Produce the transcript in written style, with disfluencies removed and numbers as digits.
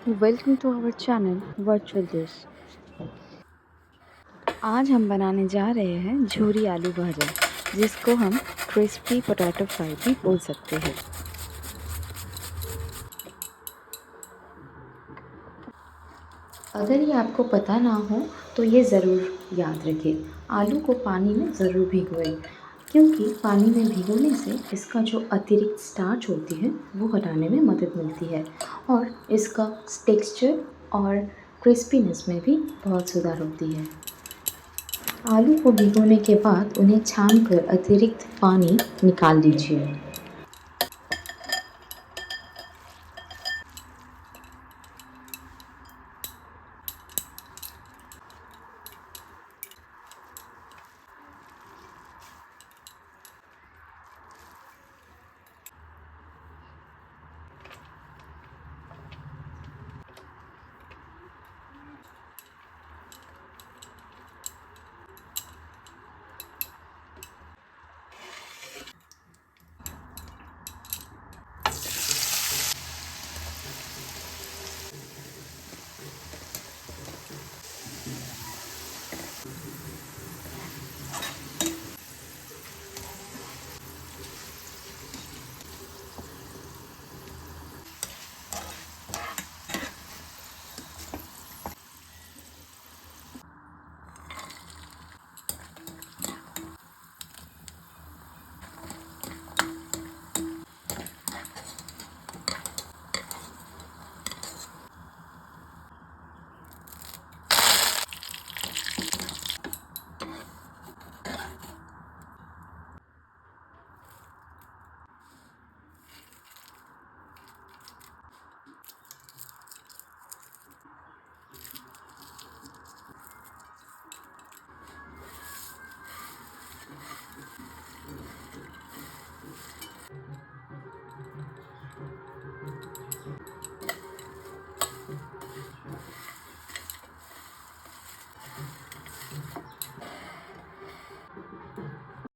Welcome to our channel virtual dish. आज हम बनाने जा रहे हैं झूरी आलू भाजा, जिसको हम क्रिस्पी पोटैटो फ्राई भी बोल सकते हैं। अगर ये आपको पता ना हो तो ये ज़रूर याद रखें, आलू को पानी में ज़रूर भिगोएं, क्योंकि पानी में भिगोने से इसका जो अतिरिक्त स्टार्च होती है वो हटाने में मदद मिलती है और इसका टेक्सचर और क्रिस्पीनेस में भी बहुत सुधार होती है। आलू को भिगोने के बाद उन्हें छानकर अतिरिक्त पानी निकाल लीजिए।